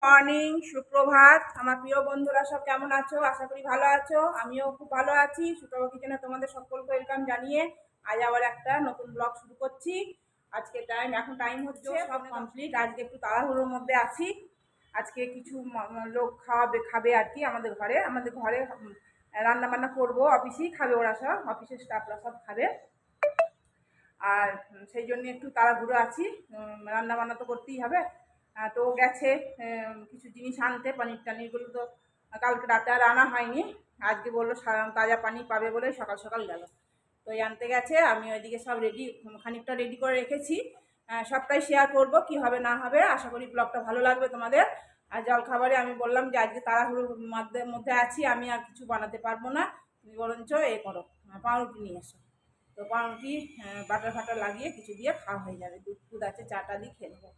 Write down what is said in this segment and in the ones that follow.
Morning, সুপ্রভাত আমার প্রিয় বন্ধুরা, সব কেমন আছো? আশা করি ভালো আছো। আমিও খুব ভালো আছি। সুপ্রভাত কিচেনে তোমাদের সকলকে ওয়েলকাম জানিয়ে আজ আবার একটা নতুন ব্লগ শুরু করছি। আজকে এখন টাইম হচ্ছে সব কমপ্লিট। আজকে একটু তাড়াহুড়োর মধ্যে আছি। আজকে কিছু লোক খাবে আর কি আমাদের ঘরে রান্না বান্না করবো। অফিসেই খাবে, ওরা সব অফিসের স্টাফরা সব খাবে। আর সেই জন্য একটু তাড়াহুড়ো আছি। রান্না বান্না তো করতেই হবে। তো গেছে কিছু জিনিস আনতে, পনির টানিরগুলো তো কালকে রাতে আর আনা হয়নি। আজকে বললো তাজা পানি পাবে বলে সকাল সকাল গেল। তো এই আনতে গেছে, আমি ওইদিকে সব খানিকটা রেডি করে রেখেছি। সবটাই শেয়ার করব, কি হবে না হবে। আশা করি ব্লগটা ভালো লাগবে তোমাদের। আর জলখাবারে আমি বললাম যে আজকে তাড়াহুড়োর মধ্যে আছি, আমি আর কিছু বানাতে পারবো না, তুমি বরঞ্চ করো, পাউরুটি নিয়ে এসো। তো পাউরুটি বাটার ফাটার লাগিয়ে কিছু দিয়ে খাওয়া হয়ে যাবে। দুধ আছে, চাটা দিয়ে খেয়ে নেবো।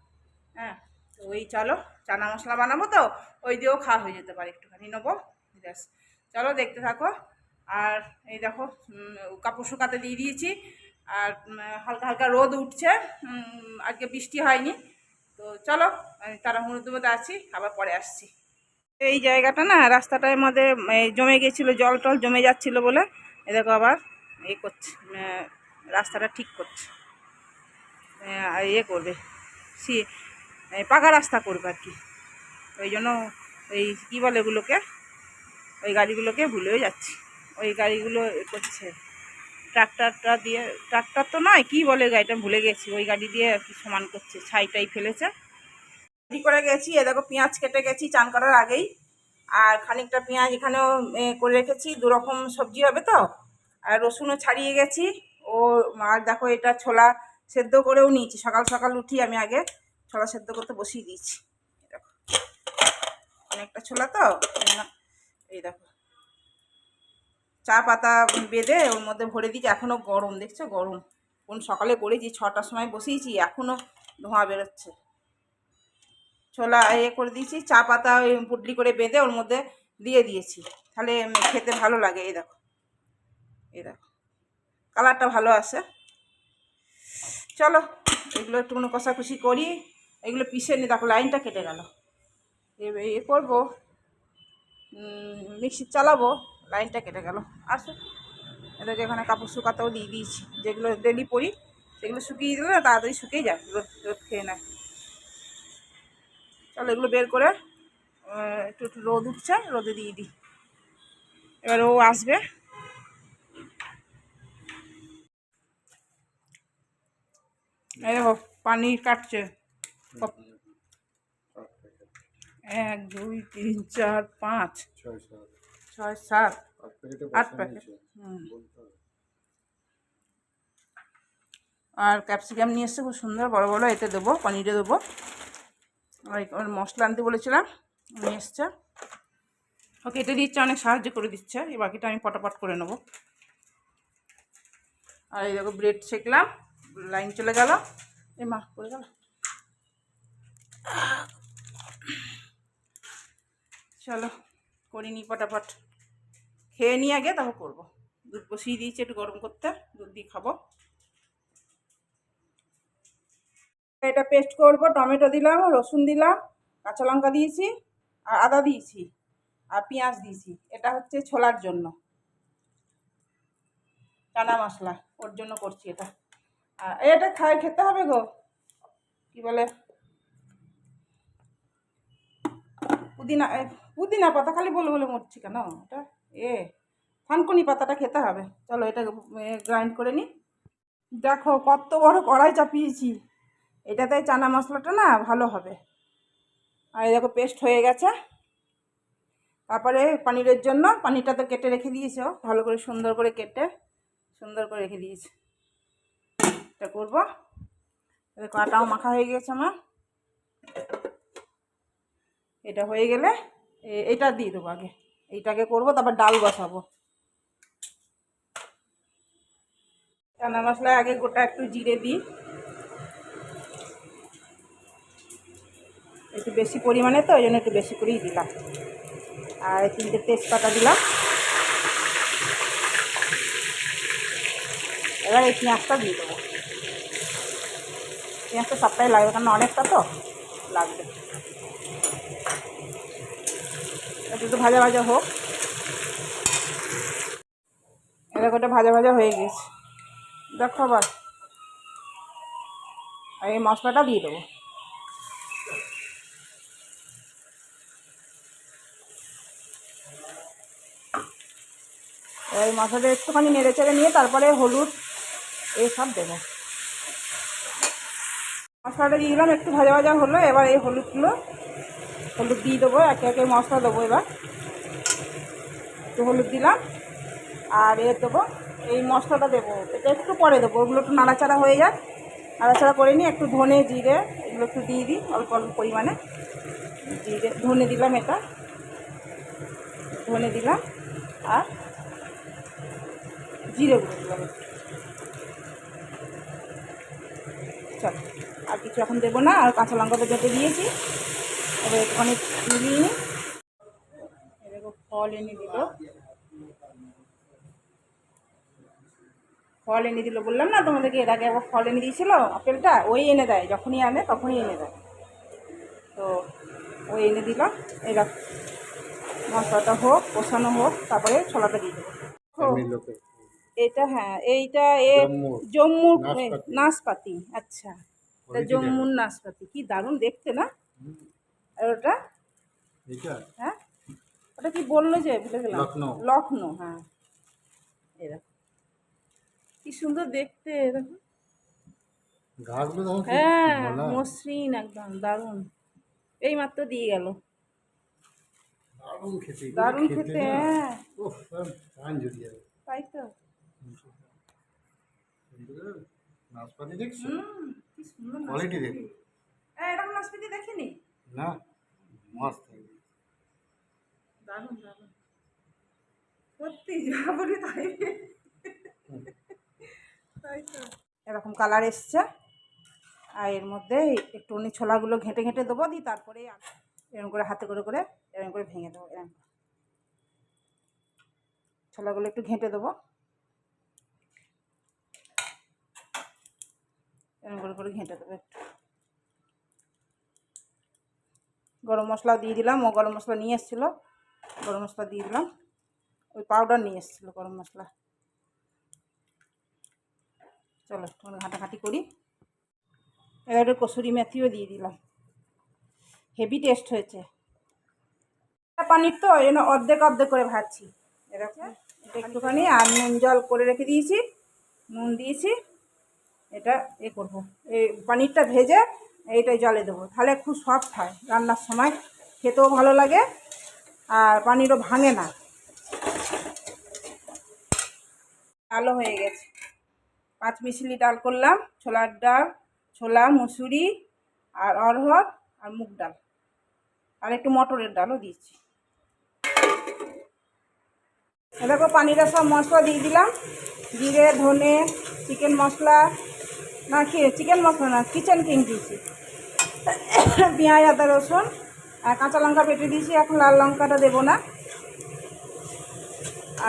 হ্যাঁ, তো ওই চলো, চানা মশলা বানাবো তো ওই দিয়েও খাওয়া হয়ে যেতে পারে, একটুখানি নেবো। ব্যাস, চলো দেখতে থাকো। আর এই দেখো, কাপড় শুকাতে দিয়ে দিয়েছি। আর হালকা হালকা রোদ উঠছে। আজকে বৃষ্টি হয়নি। তো চলো, আমি তাড়াহুড়োর মধ্যে আছি, আবার পরে আসছি। এই জায়গাটা না, রাস্তাটার মধ্যে জমে গেছিলো, জল টল জমে যাচ্ছিলো বলে এ দেখো আবার করছে, রাস্তাটা ঠিক করছে। করবে, পাকা রাস্তা করবে আর কি। ওই জন্য ওই কী বলে এগুলোকে, ওই গাড়িগুলোকে ভুলেও যাচ্ছি। ওই গাড়িগুলো করছে, ট্রাক্টরটা দিয়ে, ট্রাক্টর তো নয়, কী বলে গাড়িটা ভুলে গেছি, ওই গাড়ি দিয়ে আর কি সমান করছে, ছাইটাই ফেলেছে। রেডি করে গেছি। দেখো, পেঁয়াজ কেটে গেছি চান করার আগেই। আর খানিকটা পেঁয়াজ এখানেও করে রেখেছি, দুরকম সবজি হবে তো। আর রসুনও ছাড়িয়ে গেছি। ও আর দেখো, এটা ছোলা সেদ্ধ করেও নিয়েছি। সকাল সকাল উঠি আমি আগে ছোলা সেদ্ধ করতে বসিয়ে দিয়েছি। দেখো, অনেকটা ছোলা তো, এই দেখো চা পাতা বেঁধে ওর মধ্যে ভরে দিয়েছি। এখনও গরম, দেখছো গরম। কোন সকালে করেছি, 6টার সময় বসিয়েছি, এখনও ধোঁয়া বেরোচ্ছে। ছোলা করে দিয়েছি, চা পাতা ওই পুটলি করে বেঁধে ওর মধ্যে দিয়ে দিয়েছি, তাহলে খেতে ভালো লাগে। এই দেখো, কালারটা ভালো আসে। চলো এগুলো একটুখানি কষাকষি করি। এগুলো পিষে নি, দেখো লাইনটা কেটে গেল। করবো, মিক্সি চালাবো, লাইনটা কেটে গেল। আসো, এদেরকে এখানে কাপড় শুকাতেও দিয়ে দিয়েছি, যেগুলো ডেলি পরি সেগুলো শুকিয়ে দিলে না তাড়াতাড়ি শুকিয়ে যায়, রোদ খেয়ে নেয়। চলো এগুলো বের করে একটু একটু রোদ উঠছে, রোদে দিয়ে দিই। এবার ও আসবে। এই দেখো পানির কাটছে। 1 2 3 4 5 6 7 8 প্যাকেট। আর ক্যাপসিকাম নিয়ে এসছে খুব সুন্দর বড় বড়, এতে দেবো, পনিরে দেবো। আর মশলা আনতে বলেছিলাম, নিয়ে এসছে। ও কেটে দিচ্ছে, অনেক সাহায্য করে দিচ্ছে। এই বাকিটা আমি পটাপট করে নেবো। আর এই দেখো ব্রেড শেখলাম, লাইন চলে গেল। এই মা পড়ে গেল। চলো করিনি, পটাপট খেয়ে নিই আগে, তারপর করবো। দুধ বসিয়ে দিয়েছি একটু গরম করতে, দুধ দিয়ে খাবো। এটা পেস্ট করবো, টমেটো দিলাম, রসুন দিলাম, কাঁচা লঙ্কা দিয়েছি, আর আদা দিয়েছি, আর পেঁয়াজ দিয়েছি। এটা হচ্ছে ছোলার জন্য, চানা মশলা, ওর জন্য করছি এটা। আর এটা খেতে হবে গো, কি বলে, পুদিনা, পুদিনা পাতা, খালি বলে বলে মরছি কেন। এটা থানকুনি পাতাটা খেতে হবে। চলো এটা গ্রাইন্ড করে নিই। দেখো কত বড় কড়াই চাপিয়েছি, এটাতে চানা মশলাটা না ভালো হবে। আর এই দেখো পেস্ট হয়ে গেছে। তারপরে পনিরের জন্য, পনিরটা তো কেটে রেখে দিয়েছো, ভালো করে সুন্দর করে কেটে সুন্দর করে রেখে দিয়েছি। এটা করবো। দেখো আটাও মাখা হয়ে গেছে আমার। এটা হয়ে গেলে এটা দিয়ে দেবো আগে, এইটাকে করবো, তারপর ডাল বসাবো। চানা মশলায় আগে গোটা একটু জিরে দিই, একটু বেশি পরিমাণে, তো ওই জন্য একটু বেশি করেই দিলাম। আর 3টে তেজপাতা দিলাম। এবার এই পেঁয়াজটা দিয়ে দেবো। পেঁয়াজটা সবটাই লাগবে, কারণ অনেকটা তো লাগবে। একটু ভাজা ভাজা হোক। এরকম ওটা ভাজা ভাজা হয়ে গেছে, দেখো আবার। আর এই মশলাটা দিয়ে দেবো। এই মশলাটা একটুখানি নেড়ে চেড়ে নিয়ে তারপরে হলুদ এইসব দেবো। মশলাটা দিয়ে দিলাম, একটু ভাজা ভাজা হলো। এবার এই হলুদ দিয়ে দেবো, একে একে মশলা দেবো। এবার একটু হলুদ দিলাম, আর দেবো এই মশলাটা দেবো, এটা একটু পরে দেবো। ওগুলো একটু নাড়াচাড়া হয়ে যাক, নাড়াচাড়া করে নিয়ে একটু ধনে জিরে এগুলো একটু দিয়ে দিই, অল্প অল্প পরিমাণে জিরে ধনে দিলাম, এটা ধনে দিলাম, আর জিরে গুঁড়ো দিলাম। চল, আর কিছু এখন দেবো না। আর কাঁচা লঙ্কা তো কেটে দিয়েছি, এবার একটুখানি মিলিয়ে নিই। এরকম ফল এনে দিল, ফল এনে দিল বললাম না তোমাদেরকে, এর আগে আবার ফল এনে দিয়েছিল আপেলটা। ওই এনে দেয়, যখনই আনে তখনই এনে দেয়। তো ওই এনে দিল। এরা মশলাটা হোক, কষানো হোক, তারপরে ছোলাটা দিয়ে দেবো। এটা হ্যাঁ, এইটা জম্মুর নাশপাতি। আচ্ছা, এটা জম্মুর নাশপাতি, কি দারুণ দেখতে না? আর ওটা হ্যাঁ, ওটা কি বললো যে ভুলে গেলাম, লখনৌ। হ্যাঁ, এরকম কি সুন্দর দেখতে, এরকম হ্যাঁ, মসৃণ একদম, দারুণ। এই মাত্র দিয়ে গেল, দারুণ খেতে। হ্যাঁ তাই তো, নাশপাতি দেখছো? কি সুন্দর কোয়ালিটি দেখো। এরকম নাশপাতি দেখিনি না, মস্ত দারুণ দারুণ, সত্যি যা বলি তাই। তাই তো, এরকম কালার এসছে। আর এর মধ্যে একটুখানি ছোলাগুলো ঘেঁটে ঘেঁটে দেবো, দিই তারপরে এরকম করে হাতে করে করে এরকম করে ভেঙে দেবো। এরকম ছোলাগুলো একটু ঘেঁটে দেবো, এরকম করে করে ঘেঁটে দেবো। একটু গরম মশলা দিয়ে দিলাম, ও গরম মশলা নিয়ে এসেছিলো, গরম মশলা দিয়ে দিলাম। ওই পাউডার নিয়ে এসেছিলো গরম মশলা। চলো একটু ঘাঁটাঘাঁটি করি। এবার একটু কসুরি মেথিও দিয়ে দিলাম, হেভি টেস্ট হয়েছে। পানির তো এই জন্য অর্ধেক অর্ধেক করে ভাজছি। এরকম এটা একটুখানি আর নুন জল করে রেখে দিয়েছি, নুন দিয়েছি। এটা করবো, এই পানিরটা ভেজে এইটাই জলে দেবো, তাহলে খুব সফট হয় রান্নার সময়, খেতেও ভালো লাগে আর পানিরও ভাঙে না। ডালও হয়ে গেছে, 5 মিশালি ডাল করলাম, ছোলার ডাল, ছোলা, মুসুরি আর অড়হর আর মুগ ডাল, আর একটু মটরের ডালও দিয়েছি। দেখো পানিটা সব মশলা দিয়ে দিলাম, জিরে, ধনে, চিকেন মশলা, না চিকেন মশলা না, কিচেন কিং দিয়েছি, পেঁয়াজ, আদা, রসুন আর কাঁচা লঙ্কা বেটে দিয়েছি। এখন লাল লঙ্কাটা দেবো না।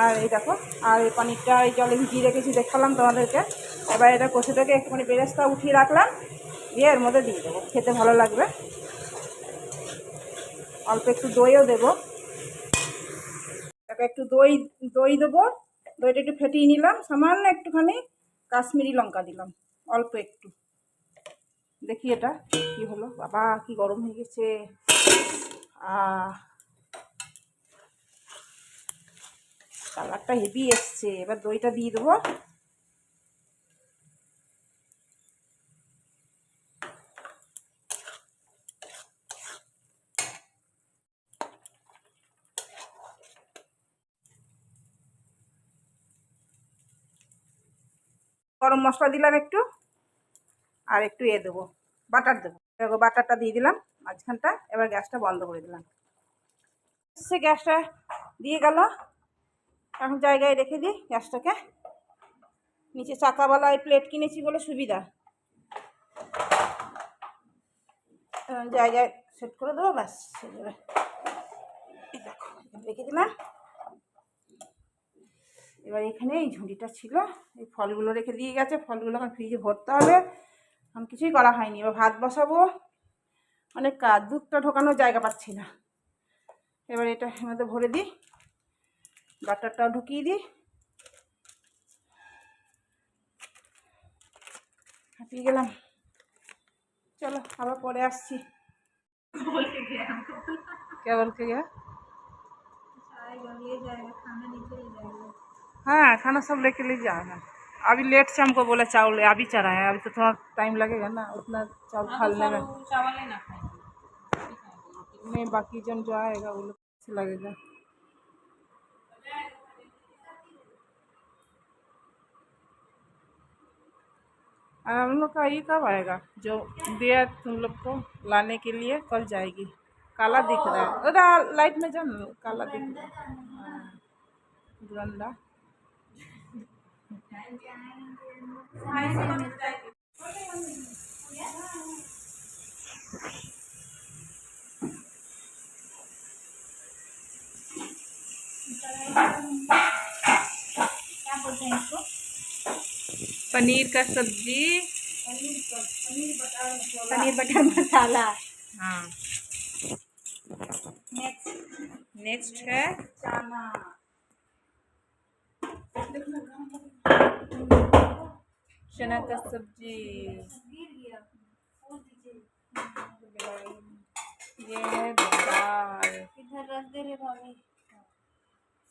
আর এই দেখো, আর এই পানিরটা এই জলে ভিজিয়ে রেখেছি, দেখালাম তোমাদেরকে। এবার এটা কষেটাকে একটুখানি বেরেস্তা উঠিয়ে রাখলাম, দিয়ে এর মধ্যে দিয়ে দেবো, খেতে ভালো লাগবে। অল্প একটু দইও দেবো, একটু দই দেবো। দইটা একটু ফেটিয়ে নিলাম, সামান্য একটুখানি কাশ্মীরি লঙ্কা দিলাম, অল্প একটু। দেখি এটা কি হলো, বাবা কি গরম হয়ে গেছে। কালারটা হেভি এসছে। এবার দইটা দিয়ে দেবো। গরম মশলা দিলাম একটু, আর একটু দেবো, বাটার দেবো। দেখো বাটারটা দিয়ে দিলাম মাঝখানটা। এবার গ্যাসটা বন্ধ করে দিলাম। সে গ্যাসটা দিয়ে গেল, এখন জায়গায় রেখে দিই গ্যাসটাকে। নিচে চাকাওয়ালা এই প্লেট কিনেছি বলে সুবিধা, জায়গায় সেট করে দেবো, ব্যাস হয়ে যাবে। দেখো রেখে দিলাম। এবার এখানে এই ঝুড়িটা ছিল, এই ফলগুলো রেখে দিয়ে গেছে, ফলগুলো এখন ফ্রিজে ভরতে হবে। এখন কিছুই করা হয়নি, এবার ভাত বসাবো, অনেক কাজ। দুধটা ঢোকানোর জায়গা পাচ্ছি না, এবার এটা মধ্যে ভরে দিই, বাটারটাও ঢুকিয়ে দিই। হাঁপিয়ে গেলাম, চলো আবার পরে আসছি। क्या बोल के गया? हाँ खाना सब लेके ले जाना। अभी लेट से हमको बोला चावल अभी चढ़ा है, अभी तो थोड़ा टाइम लगेगा ना उतना चावल खाने में। चावल ना खाएंगे। नहीं बाकी जन जो आएगा वो लोग से लगेगा। और हम लोग का ये कब आएगा जो दिया तुम लोग को लाने के लिए? कल जाएगी। काला दिख रहा है, अरे लाइट में जाओ ना, काला दिख रहा है। हाँ, डंडा क्या बोलते हैं इसको? पनीर का सब्जी, पनीर बटर मसाला। हाँ। नेक्स्ट है चना। चना का सब्जी, ये है दाल। इधर रख दे रे भाभी,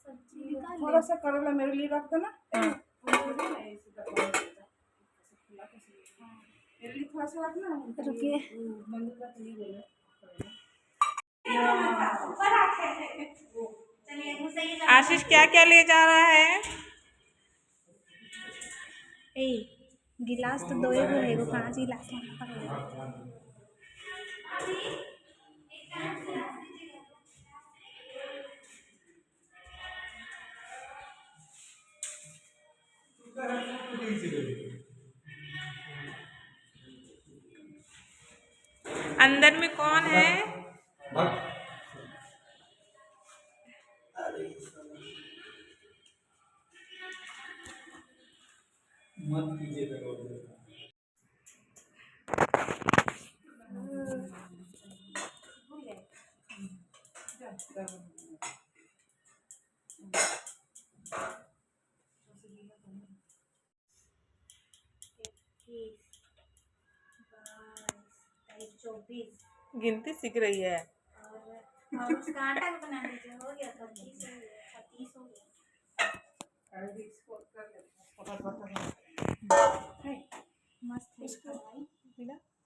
सब्जी थोड़ा सा करेला मेरे लिए रख देना। मेरे लिए थोड़ा सा रखना। रुकिए। आशीष क्या क्या ले जा रहा है? ए गिलास तो दो ही रहेगा, 5 गिलास अंदर में कौन है? मत कीजिए गिनती सीख रही है। और उसका आटा भी बना दीजिए, हो गया 25 हो गया, 36 हो गया। मस्त है इसका भाई।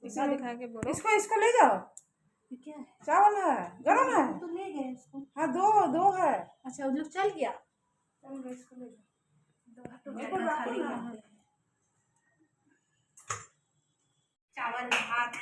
इसको दिखा के बोलो। इसको ले जाओ। ये क्या है? चावल है, गरम है। तो ले गए इसको। हाँ दो है। अच्छा वो लोग चल गया। चलो इसको ले जाओ। तो जगह खाली कहाँ है? चावल भात।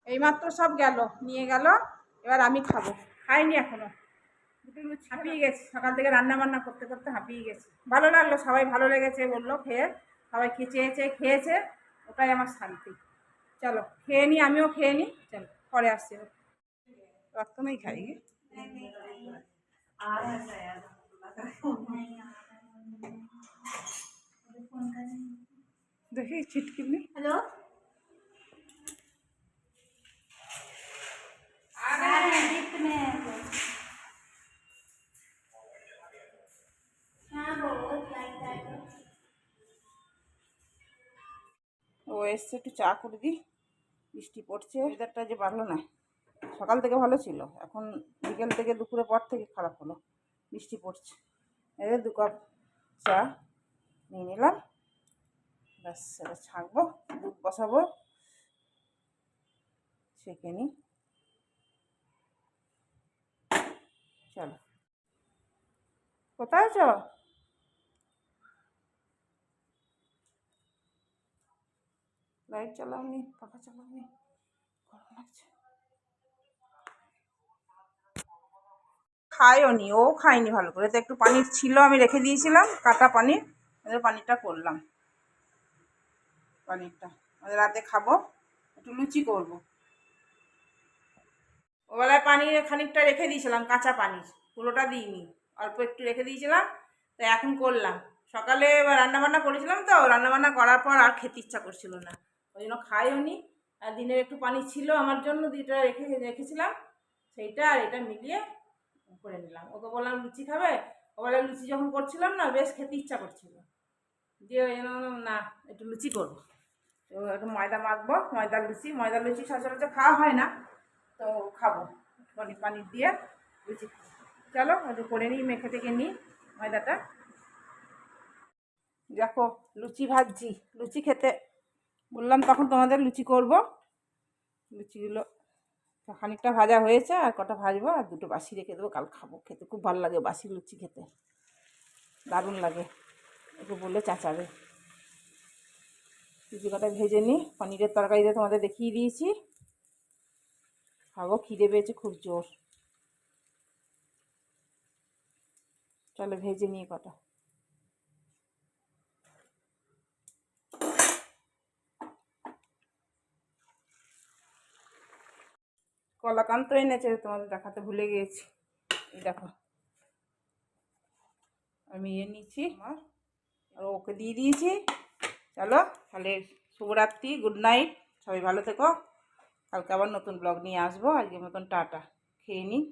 এইমাত্র সব গেল, নিয়ে গেল। এবার আমি খাবো, খাইনি এখনো। হাঁপিয়ে গেছি, সকাল থেকে রান্না বান্না করতে করতে হাঁপিয়ে গেছি। ভালো লাগলো, সবাই ভালো লেগেছে বললো খেয়ে। সবাই চেয়েছে, খেয়েছে, ওটাই আমার শান্তি। চলো খেয়ে নিই, আমিও খেয়ে নিই। চলো পরে আসছি। রক্ত নেই খাই फोन करें। দেখি ছিটকিনি। हेलो लिफ्ट में है वो। हाँ बहुत लाइट आएगा। ও এসছে, একটু চা করে দিই। বৃষ্টি পড়ছে, ওয়েদারটা যে ভালো না। সকাল থেকে ভালো ছিল, এখন বিকেল থেকে দুপুরের পর থেকে খারাপ হলো, বৃষ্টি পড়ছে। এদের 2 কাপ চা নিয়ে নিলাম, ব্যাস এবার ছাঁকবো, দুধ বসাবো, ছেঁকে নিই। চলো, কোথায় আছো? লাইট চালাওনি, পাখা চালাওনি, গরম লাগছে। খায়ও নি, ও খায়নি ভালো করে, তো একটু পানির ছিল, আমি রেখে দিয়েছিলাম কাটা পানির, ওদের পানিরটা করলাম। পানিরটা আমাদের রাতে খাবো, একটু লুচি করবো। ওবেলায় পানির খানিকটা রেখে দিয়েছিলাম, কাঁচা পানির, পুরোটা দিইনি, অল্প একটু রেখে দিয়েছিলাম, তো এখন করলাম। সকালে রান্নাবান্না করেছিলাম, তো রান্নাবান্না করার পর আর খেতে ইচ্ছা করছিল না, ওই জন্য খাইও নি। আর দিনের একটু পানি ছিল আমার জন্য, দুইটা রেখেছিলাম, সেইটা আর এটা মিলিয়ে করে নিলাম। ওকে বললাম লুচি খাবে, ওবেলায় লুচি যখন করছিলাম না, বেশ খেতে ইচ্ছা করছিল, দিয়ে ওই জন্য না, একটু লুচি করবো। তো একটু ময়দা মাখবো, ময়দার লুচি সচরাচর খাওয়া হয় না, তো খাবো পানি দিয়ে লুচি খাবো। চলো একটু করে নিই, মেখে থেকে নিই ময়দাটা। দেখো লুচি ভাজছি, লুচি খেতে বললাম তখন তোমাদের লুচি করব। লুচিগুলো খানিকটা ভাজা হয়েছে, আর কটা ভাজবো, আর 2টো বাসি রেখে দেবো, কাল খাবো। খেতে খুব ভালো লাগে বাসি লুচি, খেতে দারুণ লাগে, একটু বললে চাচাবে। লুচি কটা ভেজে নিই, পনিরের তরকারিতে তোমাদের দেখিয়ে দিয়েছি। খাবো, খিদে পেয়েছে খুব জোর। চলো ভেজে নিয়ে কটা। কলাকান্ত এনেছে, তোমাদের দেখাতে ভুলে গিয়েছি, এই দেখো। আমি নিচ্ছি আমার, আর ওকে দিয়ে দিয়েছি। চলো তাহলে, শুভরাত্রি, গুড নাইট, সবাই ভালো থেকো। কালকে আবার নতুন ব্লগ নিয়ে আসবো, আজকের মতন টাটা, খেয়ে নিই।